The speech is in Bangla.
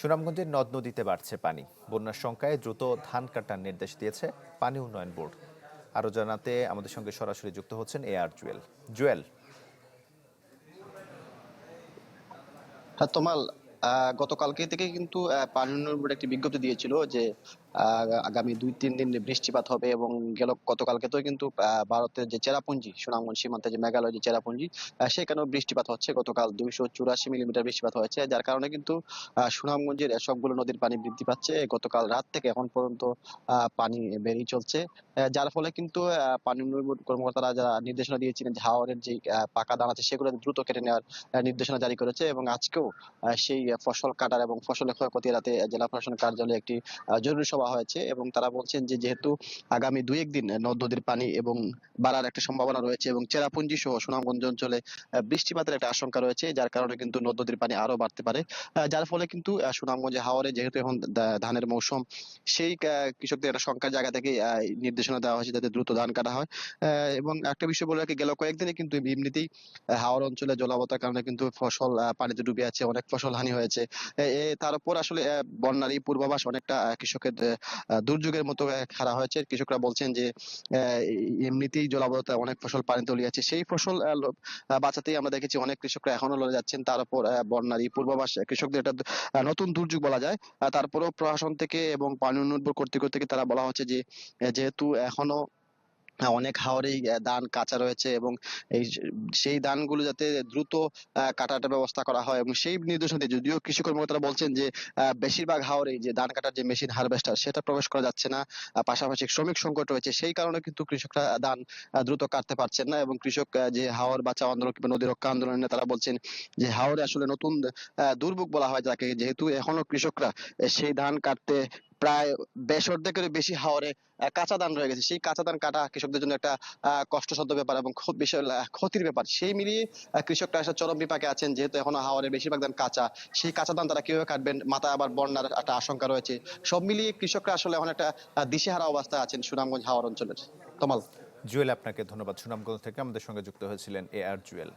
সুনামগঞ্জের নদ নদীতে বাড়ছে পানি। বন্যার শঙ্কায় দ্রুত ধান কাটার নির্দেশ দিয়েছে পানি উন্নয়ন বোর্ড। আরো জানাতে আমাদের সঙ্গে সরাসরি যুক্ত হচ্ছেন জুয়েল। জুয়েল। হ্যাঁ, তোমাল গতকালকে থেকে কিন্তু পানি উন্নয়ন বোর্ড একটি বিজ্ঞপ্তি দিয়েছিল যে আগামী 2-3 দিন বৃষ্টিপাত হবে, এবং গতকালকে তো কিন্তু ভারতের যে চেরাপুঞ্জি, সুনামগঞ্জ সীমান্তে যে মেঘালয় যে চেরাপুঞ্জি, সেখানেও বৃষ্টিপাত হচ্ছে। গতকাল 284 মিলিমিটার বৃষ্টিপাত হয়েছে, যার কারণে কিন্তু সুনামগঞ্জের সবগুলো নদীর পানি বৃদ্ধি পাচ্ছে। গতকাল রাত থেকে এখন পর্যন্ত পানি বেড়েই চলছে, যার ফলে কিন্তু পানি উন্নয়ন বোর্ড কর্মকর্তারা যারা নির্দেশনা দিয়েছিলেন যে হাওরের যে পাকা ধান আছে সেগুলো দ্রুত কেটে নেওয়ার নির্দেশনা জারি করেছে। এবং আজকেও সেই ফসল কাটার এবং ফসলের ক্ষয়ক্ষতি এড়াতে জেলা প্রশাসন কার্যালয়ে একটি জরুরি সভা হয়েছে, এবং তারা বলছেন যে যেহেতু আগামী 2-1 দিন নদ নদীর পানি এবং বাড়ার একটা সম্ভাবনা রয়েছে, এবং চেরাপুঞ্জি সহ সুনামগঞ্জ অঞ্চলে বৃষ্টিপাতের একটা আশঙ্কা রয়েছে, যার কারণে কিন্তু নদ নদীর পানি আরো বাড়তে পারে। যার ফলে কিন্তু সুনামগঞ্জে হাওরে যেহেতু এখন ধানের মৌসুম, সেই কৃষকদের একটা শঙ্কার জায়গা থেকে নির্দেশনা দেওয়া হয়েছে যাতে দ্রুত ধান কাটা হয়। এবং একটা বিষয় বলে রাখি, গেল কয়েকদিনে কিন্তু এমনিতেই হাওর অঞ্চলে জলাবদ্ধতার কারণে কিন্তু ফসল পানিতে ডুবে আছে, অনেক ফসল হানি হয়েছে। তার উপর আসলে বন্যার এই পূর্বাভাস অনেকটা কৃষকের দুর্যোগের মতো খাড়া হয়েছে। কৃষকরা বলছেন যে এমনিতেই জলাবদ্ধতা, অনেক ফসল পানিতে তলিয়ে আছে, সেই ফসল বাঁচাতেই আমরা দেখেছি অনেক কৃষকরা এখনো লড়ে যাচ্ছেন। তার উপর বন্যার এই পূর্বাভাস কৃষকদের একটা নতুন দুর্যোগ বলা যায়। তারপরেও প্রশাসন থেকে এবং পানি উন্নয়ন বোর্ড কর্তৃপক্ষ থেকে তারা বলা হচ্ছে যে যেহেতু এখনো অনেক হাওরেই ধান কাঁচা রয়েছে, এবং এই সেই ধানগুলো যাতে দ্রুত কাটার ব্যবস্থা করা হয়, এবং সেই নির্দেশনা দিয়ে, যদিও কৃষি কর্মকর্তারা বলছেন যে বেশিরভাগ হাওরেই যে ধান কাটার যে মেশিন হারভেস্টার সেটা প্রবেশ করা যাচ্ছে না। পাশাপাশি শ্রমিক সংকট রয়েছে, সেই কারণে কিন্তু কৃষকরা ধান দ্রুত কাটতে পারছেন না। এবং কৃষক যে হাওর বাঁচাও আন্দোলন কিংবা নদী রক্ষা আন্দোলনে তারা বলছেন যে হাওরে আসলে নতুন দুর্ভোগ বলা হয় যাকে, যেহেতু এখনো কৃষকরা সেই ধান কাটতে প্রায় অর্ধেকের বেশি হাওরে কাঁচা ধান রয়ে গেছে। সেই কাঁচা ধান কাটা কৃষকদের জন্য একটা কষ্টসাধ্য ব্যাপার এবং খুব বিশাল ক্ষতির ব্যাপার। সেই মিলিয়ে কৃষকরা একটা চরম বিপাকে আছেন, যেহেতু এখনো হাওরের বেশিরভাগ ধান কাঁচা। সেই কাঁচা ধান তারা কিভাবে কাটবেন, মাথায় আবার বন্যার একটা আশঙ্কা রয়েছে। সব মিলিয়ে কৃষকরা আসলে এখন একটা দিশেহারা অবস্থায় আছেন সুনামগঞ্জ হাওর অঞ্চলের। তমাল। জুয়েল, আপনাকে ধন্যবাদ। সুনামগঞ্জ থেকে আমাদের সঙ্গে যুক্ত হয়েছিলেন জুয়েল।